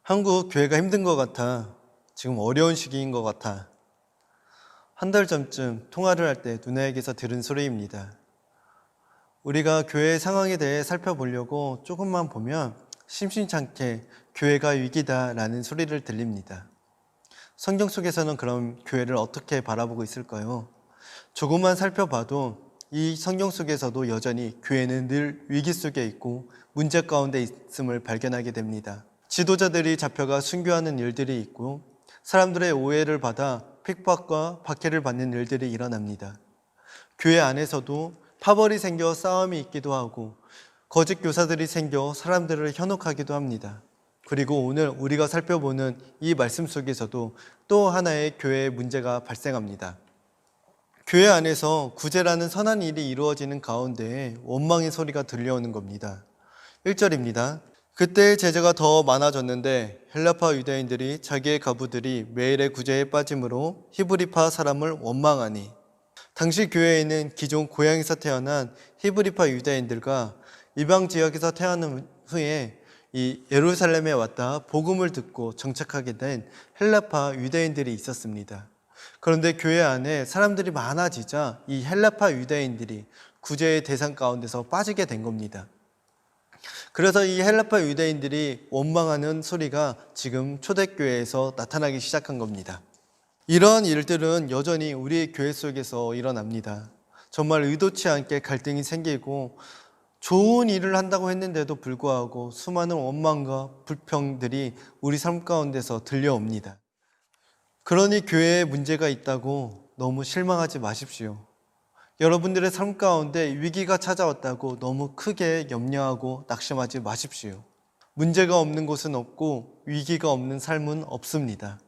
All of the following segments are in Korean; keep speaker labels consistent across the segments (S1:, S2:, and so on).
S1: 한국 교회가 힘든 것 같아. 지금 어려운 시기인 것 같아. 한 달 전쯤 통화를 할 때 누나에게서 들은 소리입니다. 우리가 교회의 상황에 대해 살펴보려고 조금만 보면 심심찮게 교회가 위기다라는 소리를 들립니다. 성경 속에서는 그럼 교회를 어떻게 바라보고 있을까요? 조금만 살펴봐도 이 성경 속에서도 여전히 교회는 늘 위기 속에 있고 문제 가운데 있음을 발견하게 됩니다. 지도자들이 잡혀가 순교하는 일들이 있고 사람들의 오해를 받아 핍박과 박해를 받는 일들이 일어납니다. 교회 안에서도 파벌이 생겨 싸움이 있기도 하고 거짓 교사들이 생겨 사람들을 현혹하기도 합니다. 그리고 오늘 우리가 살펴보는 이 말씀 속에서도 또 하나의 교회의 문제가 발생합니다. 교회 안에서 구제라는 선한 일이 이루어지는 가운데 원망의 소리가 들려오는 겁니다. 1절입니다. 그때 제자가 더 많아졌는데 헬라파 유대인들이 자기의 가부들이 매일의 구제에 빠짐으로 히브리파 사람을 원망하니, 당시 교회에는 기존 고향에서 태어난 히브리파 유대인들과 이방 지역에서 태어난 후에 이 예루살렘에 왔다 복음을 듣고 정착하게 된 헬라파 유대인들이 있었습니다. 그런데 교회 안에 사람들이 많아지자 이 헬라파 유대인들이 구제의 대상 가운데서 빠지게 된 겁니다. 그래서 이 헬라파 유대인들이 원망하는 소리가 지금 초대교회에서 나타나기 시작한 겁니다. 이러한 일들은 여전히 우리의 교회 속에서 일어납니다. 정말 의도치 않게 갈등이 생기고 좋은 일을 한다고 했는데도 불구하고 수많은 원망과 불평들이 우리 삶 가운데서 들려옵니다. 그러니 교회에 문제가 있다고 너무 실망하지 마십시오. 여러분들의 삶 가운데 위기가 찾아왔다고 너무 크게 염려하고 낙심하지 마십시오. 문제가 없는 곳은 없고 위기가 없는 삶은 없습니다.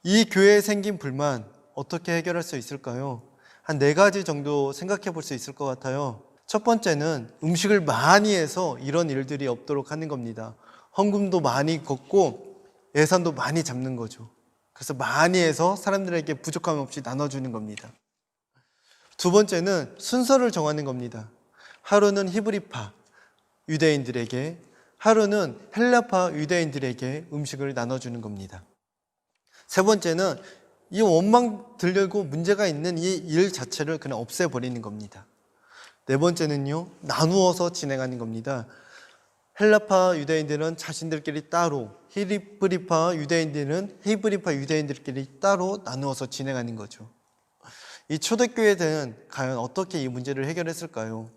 S1: 이 교회에 생긴 불만 어떻게 해결할 수 있을까요? 한 4가지 정도 생각해 볼 수 있을 것 같아요. 첫 번째는 음식을 많이 해서 이런 일들이 없도록 하는 겁니다. 헌금도 많이 걷고 예산도 많이 잡는 거죠. 그래서 많이 해서 사람들에게 부족함 없이 나눠주는 겁니다. 두 번째는 순서를 정하는 겁니다. 하루는 히브리파 유대인들에게, 하루는 헬라파 유대인들에게 음식을 나눠주는 겁니다. 세 번째는 이 원망 들려고 문제가 있는 이 일 자체를 그냥 없애버리는 겁니다. 네 번째는요, 나누어서 진행하는 겁니다. 헬라파 유대인들은 자신들끼리 따로, 히브리파 유대인들은 히브리파 유대인들끼리 따로 나누어서 진행하는 거죠. 이 초대교회는 과연 어떻게 이 문제를 해결했을까요?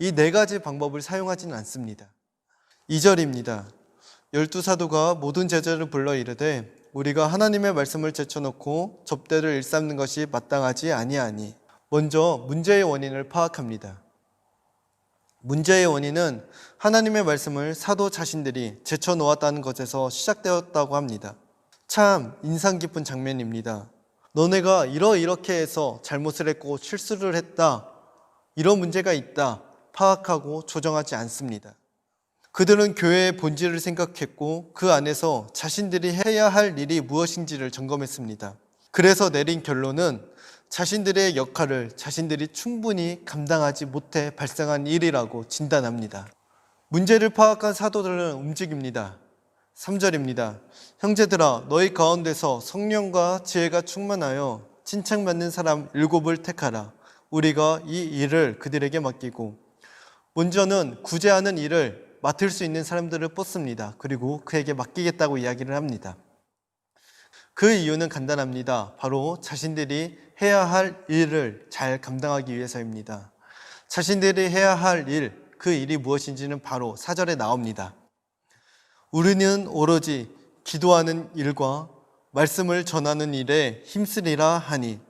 S1: 이 4가지 방법을 사용하지는 않습니다. 2절입니다. 12사도가 모든 제자를 불러 이르되 우리가 하나님의 말씀을 제쳐놓고 접대를 일삼는 것이 마땅하지 아니하니. 먼저 문제의 원인을 파악합니다. 문제의 원인은 하나님의 말씀을 사도 자신들이 제쳐놓았다는 것에서 시작되었다고 합니다. 참 인상 깊은 장면입니다. 너네가 이렇게 해서 잘못을 했고 실수를 했다, 이런 문제가 있다 파악하고 조정하지 않습니다. 그들은 교회의 본질을 생각했고 그 안에서 자신들이 해야 할 일이 무엇인지를 점검했습니다. 그래서 내린 결론은 자신들의 역할을 자신들이 충분히 감당하지 못해 발생한 일이라고 진단합니다. 문제를 파악한 사도들은 움직입니다. 3절입니다. 형제들아, 너희 가운데서 성령과 지혜가 충만하여 칭찬받는 사람 7을 택하라. 우리가 이 일을 그들에게 맡기고. 먼저는 구제하는 일을 맡을 수 있는 사람들을 뽑습니다. 그리고 그에게 맡기겠다고 이야기를 합니다. 그 이유는 간단합니다. 바로 자신들이 해야 할 일을 잘 감당하기 위해서입니다. 자신들이 해야 할 일, 그 일이 무엇인지는 바로 4절에 나옵니다. 우리는 오로지 기도하는 일과 말씀을 전하는 일에 힘쓰리라 하니.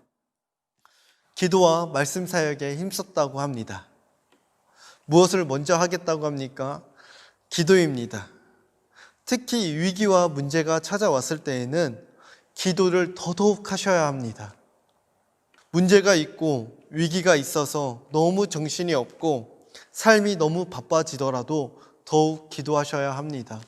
S1: 기도와 말씀 사역에 힘썼다고 합니다. 무엇을 먼저 하겠다고 합니까? 기도입니다. 특히 위기와 문제가 찾아왔을 때에는 기도를 더더욱 하셔야 합니다. 문제가 있고 위기가 있어서 너무 정신이 없고 삶이 너무 바빠지더라도 더욱 기도하셔야 합니다.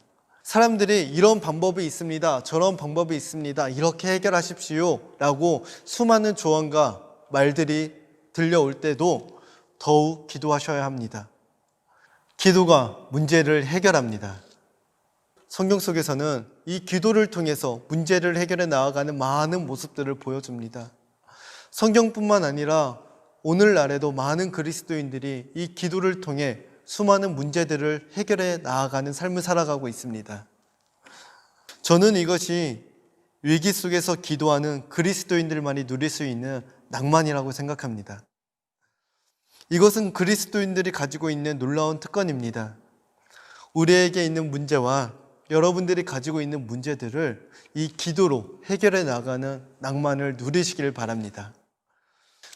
S1: 사람들이 이런 방법이 있습니다, 저런 방법이 있습니다, 이렇게 해결하십시오 라고 수많은 조언과 말들이 들려올 때도 더욱 기도하셔야 합니다. 기도가 문제를 해결합니다. 성경 속에서는 이 기도를 통해서 문제를 해결해 나아가는 많은 모습들을 보여줍니다. 성경뿐만 아니라 오늘날에도 많은 그리스도인들이 이 기도를 통해 수많은 문제들을 해결해 나아가는 삶을 살아가고 있습니다. 저는 이것이 위기 속에서 기도하는 그리스도인들만이 누릴 수 있는 낭만이라고 생각합니다. 이것은 그리스도인들이 가지고 있는 놀라운 특권입니다. 우리에게 있는 문제와 여러분들이 가지고 있는 문제들을 이 기도로 해결해 나가는 낭만을 누리시길 바랍니다.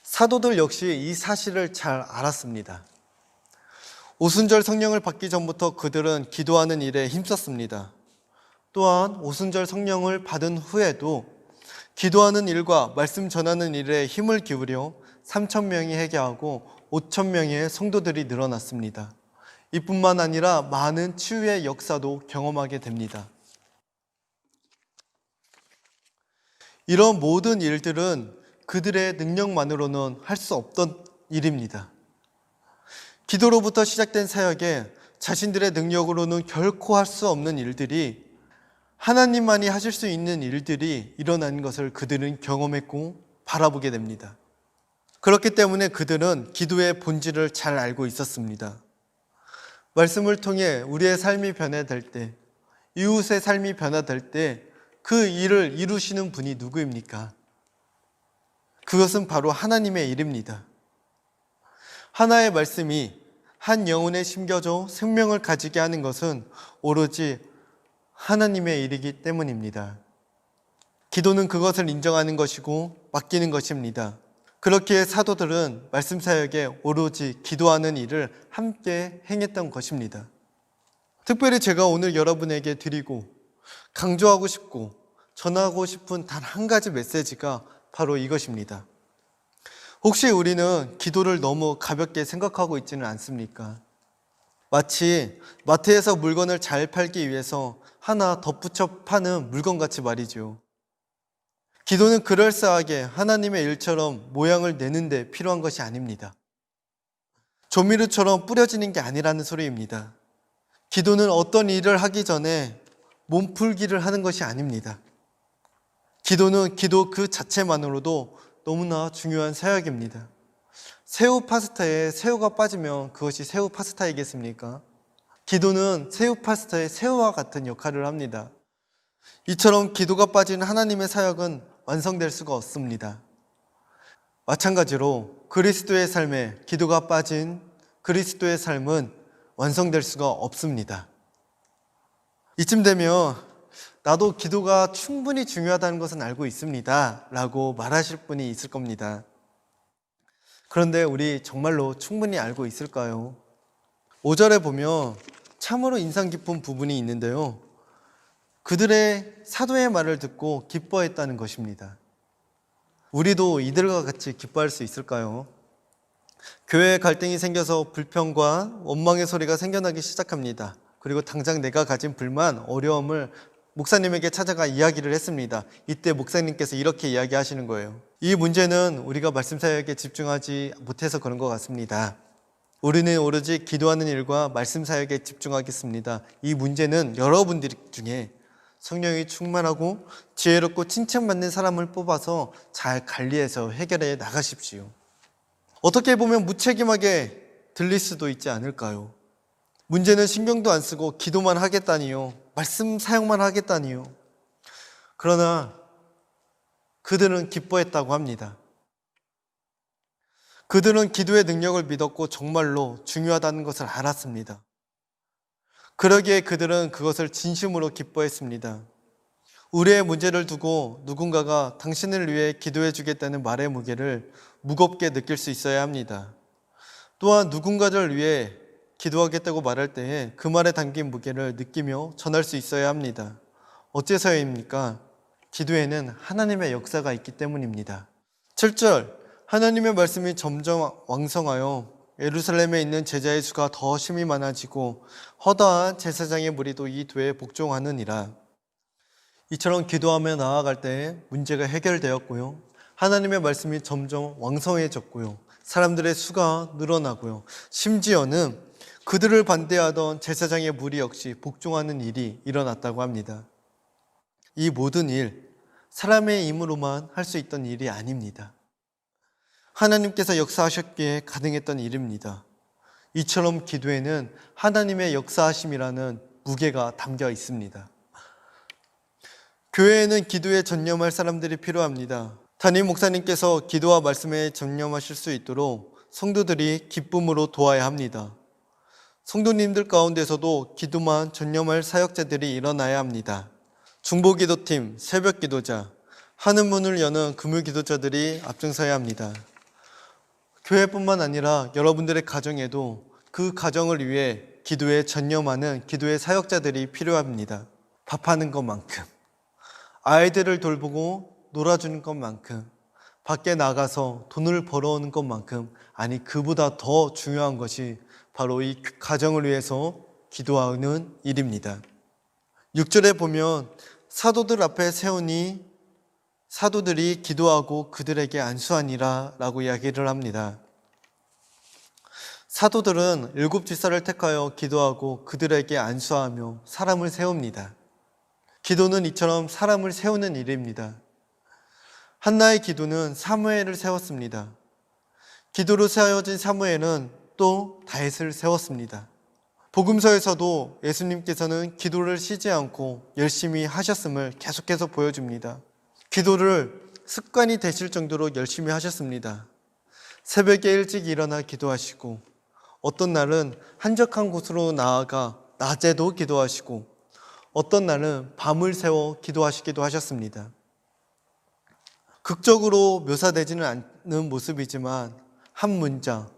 S1: 사도들 역시 이 사실을 잘 알았습니다. 오순절 성령을 받기 전부터 그들은 기도하는 일에 힘썼습니다. 또한 오순절 성령을 받은 후에도 기도하는 일과 말씀 전하는 일에 힘을 기울여 3,000명이 회개하고 5,000명의 성도들이 늘어났습니다. 이뿐만 아니라 많은 치유의 역사도 경험하게 됩니다. 이런 모든 일들은 그들의 능력만으로는 할 수 없던 일입니다. 기도로부터 시작된 사역에 자신들의 능력으로는 결코 할 수 없는 일들이 하나님만이 하실 수 있는 일들이 일어난 것을 그들은 경험했고 바라보게 됩니다. 그렇기 때문에 그들은 기도의 본질을 잘 알고 있었습니다. 말씀을 통해 우리의 삶이 변화될 때, 이웃의 삶이 변화될 때 그 일을 이루시는 분이 누구입니까? 그것은 바로 하나님의 일입니다. 하나의 말씀이 한 영혼에 심겨져 생명을 가지게 하는 것은 오로지 하나님의 일이기 때문입니다. 기도는 그것을 인정하는 것이고 맡기는 것입니다. 그렇기에 사도들은 말씀 사역에 오로지 기도하는 일을 함께 행했던 것입니다. 특별히 제가 오늘 여러분에게 드리고 강조하고 싶고 전하고 싶은 단 한 가지 메시지가 바로 이것입니다. 혹시 우리는 기도를 너무 가볍게 생각하고 있지는 않습니까? 마치 마트에서 물건을 잘 팔기 위해서 하나 덧붙여 파는 물건같이 말이죠. 기도는 그럴싸하게 하나님의 일처럼 모양을 내는 데 필요한 것이 아닙니다. 조미료처럼 뿌려지는 게 아니라는 소리입니다. 기도는 어떤 일을 하기 전에 몸풀기를 하는 것이 아닙니다. 기도는 기도 그 자체만으로도 너무나 중요한 사역입니다. 새우 파스타에 새우가 빠지면 그것이 새우 파스타이겠습니까? 기도는 새우 파스타의 새우와 같은 역할을 합니다. 이처럼 기도가 빠진 하나님의 사역은 완성될 수가 없습니다. 마찬가지로 그리스도의 삶에 기도가 빠진 그리스도의 삶은 완성될 수가 없습니다. 이쯤 되면 나도 기도가 충분히 중요하다는 것은 알고 있습니다 라고 말하실 분이 있을 겁니다. 그런데 우리 정말로 충분히 알고 있을까요? 5절에 보면 참으로 인상 깊은 부분이 있는데요. 그들의 사도의 말을 듣고 기뻐했다는 것입니다. 우리도 이들과 같이 기뻐할 수 있을까요? 교회에 갈등이 생겨서 불평과 원망의 소리가 생겨나기 시작합니다. 그리고 당장 내가 가진 불만, 어려움을 목사님에게 찾아가 이야기를 했습니다. 이때 목사님께서 이렇게 이야기하시는 거예요. 이 문제는 우리가 말씀 사역에 집중하지 못해서 그런 것 같습니다. 우리는 오로지 기도하는 일과 말씀 사역에 집중하겠습니다. 이 문제는 여러분들 중에 성령이 충만하고 지혜롭고 칭찬받는 사람을 뽑아서 잘 관리해서 해결해 나가십시오. 어떻게 보면 무책임하게 들릴 수도 있지 않을까요? 문제는 신경도 안 쓰고 기도만 하겠다니요. 말씀 사역만 하겠다니요. 그러나 그들은 기뻐했다고 합니다. 그들은 기도의 능력을 믿었고 정말로 중요하다는 것을 알았습니다. 그러기에 그들은 그것을 진심으로 기뻐했습니다. 우리의 문제를 두고 누군가가 당신을 위해 기도해 주겠다는 말의 무게를 무겁게 느낄 수 있어야 합니다. 또한 누군가를 위해 기도하겠다고 말할 때에 그 말에 담긴 무게를 느끼며 전할 수 있어야 합니다. 어째서입니까? 기도에는 하나님의 역사가 있기 때문입니다. 7절, 하나님의 말씀이 점점 왕성하여 예루살렘에 있는 제자의 수가 더 심히 많아지고 허다한 제사장의 무리도 이 도에 복종하느니라. 이처럼 기도하며 나아갈 때 문제가 해결되었고요. 하나님의 말씀이 점점 왕성해졌고요. 사람들의 수가 늘어나고요. 심지어는 그들을 반대하던 제사장의 무리 역시 복종하는 일이 일어났다고 합니다. 이 모든 일, 사람의 힘으로만 할 수 있던 일이 아닙니다. 하나님께서 역사하셨기에 가능했던 일입니다. 이처럼 기도에는 하나님의 역사하심이라는 무게가 담겨 있습니다. 교회에는 기도에 전념할 사람들이 필요합니다. 담임 목사님께서 기도와 말씀에 전념하실 수 있도록 성도들이 기쁨으로 도와야 합니다. 성도님들 가운데서도 기도만 전념할 사역자들이 일어나야 합니다. 중보기도팀, 새벽기도자, 하늘문을 여는 금요기도자들이 앞장서야 합니다. 교회뿐만 아니라 여러분들의 가정에도 그 가정을 위해 기도에 전념하는 기도의 사역자들이 필요합니다. 밥하는 것만큼, 아이들을 돌보고 놀아주는 것만큼, 밖에 나가서 돈을 벌어오는 것만큼, 아니 그보다 더 중요한 것이 바로 이 가정을 위해서 기도하는 일입니다. 6절에 보면 사도들 앞에 세우니 사도들이 기도하고 그들에게 안수하니라 라고 이야기를 합니다. 사도들은 7지사를 택하여 기도하고 그들에게 안수하며 사람을 세웁니다. 기도는 이처럼 사람을 세우는 일입니다. 한나의 기도는 사무엘을 세웠습니다. 기도로 세워진 사무엘은 또 다윗을 세웠습니다. 복음서에서도 예수님께서는 기도를 쉬지 않고 열심히 하셨음을 계속해서 보여줍니다. 기도를 습관이 되실 정도로 열심히 하셨습니다. 새벽에 일찍 일어나 기도하시고, 어떤 날은 한적한 곳으로 나아가 낮에도 기도하시고, 어떤 날은 밤을 새워 기도하시기도 하셨습니다. 극적으로 묘사되지는 않는 모습이지만 한 문장,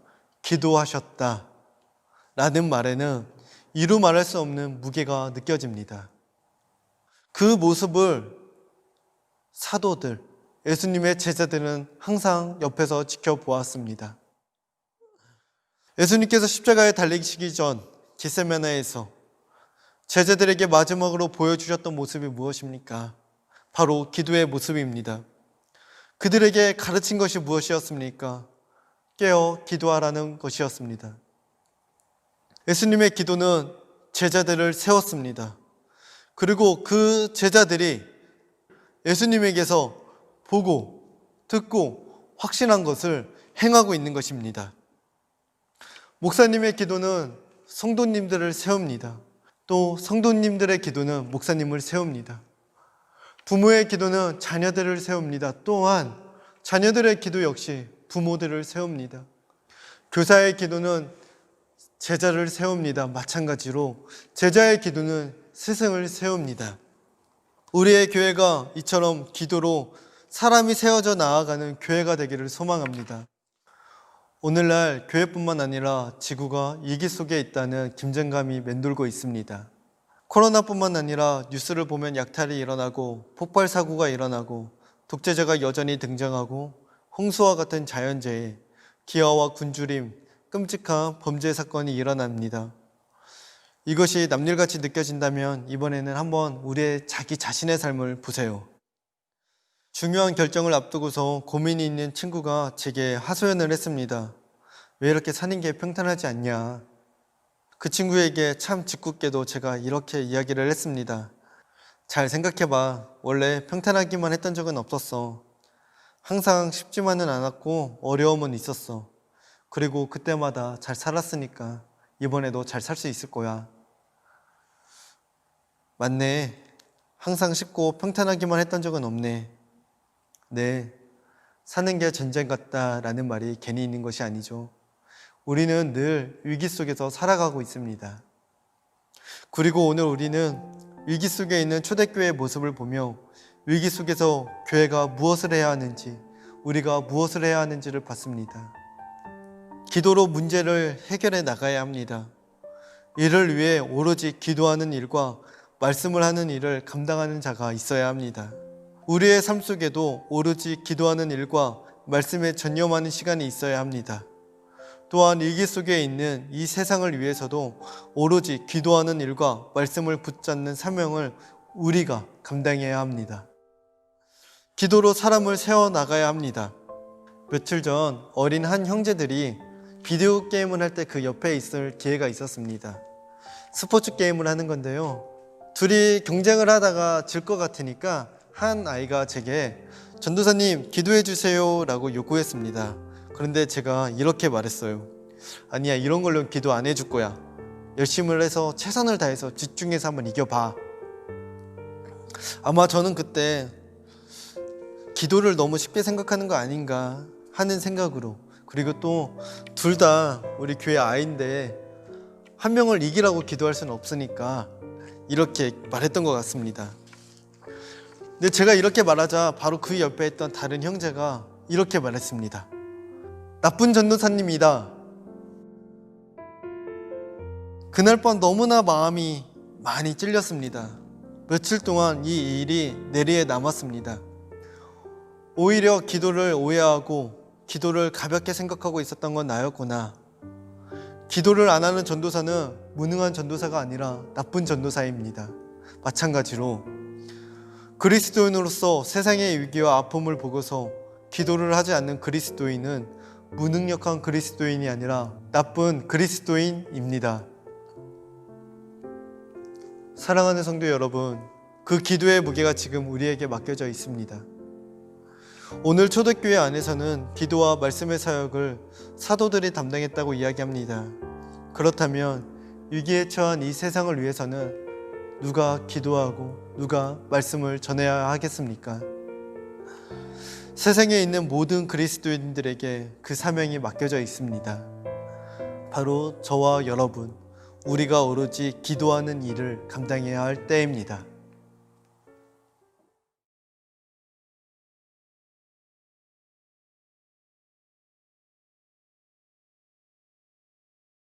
S1: 기도하셨다 라는 말에는 이루 말할 수 없는 무게가 느껴집니다. 그 모습을 사도들, 예수님의 제자들은 항상 옆에서 지켜보았습니다. 예수님께서 십자가에 달리시기 전 겟세마네에서 제자들에게 마지막으로 보여주셨던 모습이 무엇입니까? 바로 기도의 모습입니다. 그들에게 가르친 것이 무엇이었습니까? 깨어 기도하라는 것이었습니다. 예수님의 기도는 제자들을 세웠습니다. 그리고 그 제자들이 예수님에게서 보고 듣고 확신한 것을 행하고 있는 것입니다. 목사님의 기도는 성도님들을 세웁니다. 또 성도님들의 기도는 목사님을 세웁니다. 부모의 기도는 자녀들을 세웁니다. 또한 자녀들의 기도 역시 부모들을 세웁니다. 교사의 기도는 제자를 세웁니다. 마찬가지로 제자의 기도는 스승을 세웁니다. 우리의 교회가 이처럼 기도로 사람이 세워져 나아가는 교회가 되기를 소망합니다. 오늘날 교회뿐만 아니라 지구가 위기 속에 있다는 긴장감이 맴돌고 있습니다. 코로나뿐만 아니라 뉴스를 보면 약탈이 일어나고 폭발 사고가 일어나고 독재자가 여전히 등장하고 홍수와 같은 자연재해, 기아와 굶주림, 끔찍한 범죄 사건이 일어납니다. 이것이 남일같이 느껴진다면 이번에는 한번 우리의 자기 자신의 삶을 보세요. 중요한 결정을 앞두고서 고민이 있는 친구가 제게 하소연을 했습니다. 왜 이렇게 사는 게 평탄하지 않냐? 그 친구에게 참 짓궂게도 제가 이렇게 이야기를 했습니다. 잘 생각해봐. 원래 평탄하기만 했던 적은 없었어. 항상 쉽지만은 않았고 어려움은 있었어. 그리고 그때마다 잘 살았으니까 이번에도 잘 살 수 있을 거야. 맞네. 항상 쉽고 평탄하기만 했던 적은 없네. 네, 사는 게 전쟁 같다라는 말이 괜히 있는 것이 아니죠. 우리는 늘 위기 속에서 살아가고 있습니다. 그리고 오늘 우리는 위기 속에 있는 초대교회의 모습을 보며 위기 속에서 교회가 무엇을 해야 하는지, 우리가 무엇을 해야 하는지를 봤습니다. 기도로 문제를 해결해 나가야 합니다. 이를 위해 오로지 기도하는 일과 말씀을 하는 일을 감당하는 자가 있어야 합니다. 우리의 삶 속에도 오로지 기도하는 일과 말씀에 전념하는 시간이 있어야 합니다. 또한 위기 속에 있는 이 세상을 위해서도 오로지 기도하는 일과 말씀을 붙잡는 사명을 우리가 감당해야 합니다. 기도로 사람을 세워나가야 합니다. 며칠 전 어린 한 형제들이 비디오 게임을 할 때 그 옆에 있을 기회가 있었습니다. 스포츠 게임을 하는 건데요. 둘이 경쟁을 하다가 질 것 같으니까 한 아이가 제게 전도사님 기도해 주세요 라고 요구했습니다. 그런데 제가 이렇게 말했어요. 아니야, 이런 걸로 기도 안 해줄 거야. 열심히 해서 최선을 다해서 집중해서 한번 이겨봐. 아마 저는 그때 기도를 너무 쉽게 생각하는 거 아닌가 하는 생각으로, 그리고 또 둘 다 우리 교회 아이인데 한 명을 이기라고 기도할 수는 없으니까 이렇게 말했던 것 같습니다. 근데 제가 이렇게 말하자 바로 그 옆에 있던 다른 형제가 이렇게 말했습니다. 나쁜 전도사님이다. 그날 밤 너무나 마음이 많이 찔렸습니다. 며칠 동안 이 일이 내리에 남았습니다. 오히려 기도를 오해하고 기도를 가볍게 생각하고 있었던 건 나였구나. 기도를 안 하는 전도사는 무능한 전도사가 아니라 나쁜 전도사입니다. 마찬가지로 그리스도인으로서 세상의 위기와 아픔을 보고서 기도를 하지 않는 그리스도인은 무능력한 그리스도인이 아니라 나쁜 그리스도인입니다. 사랑하는 성도 여러분, 그 기도의 무게가 지금 우리에게 맡겨져 있습니다. 오늘 초대교회 안에서는 기도와 말씀의 사역을 사도들이 담당했다고 이야기합니다. 그렇다면 위기에 처한 이 세상을 위해서는 누가 기도하고 누가 말씀을 전해야 하겠습니까? 세상에 있는 모든 그리스도인들에게 그 사명이 맡겨져 있습니다. 바로 저와 여러분, 우리가 오로지 기도하는 일을 감당해야 할 때입니다.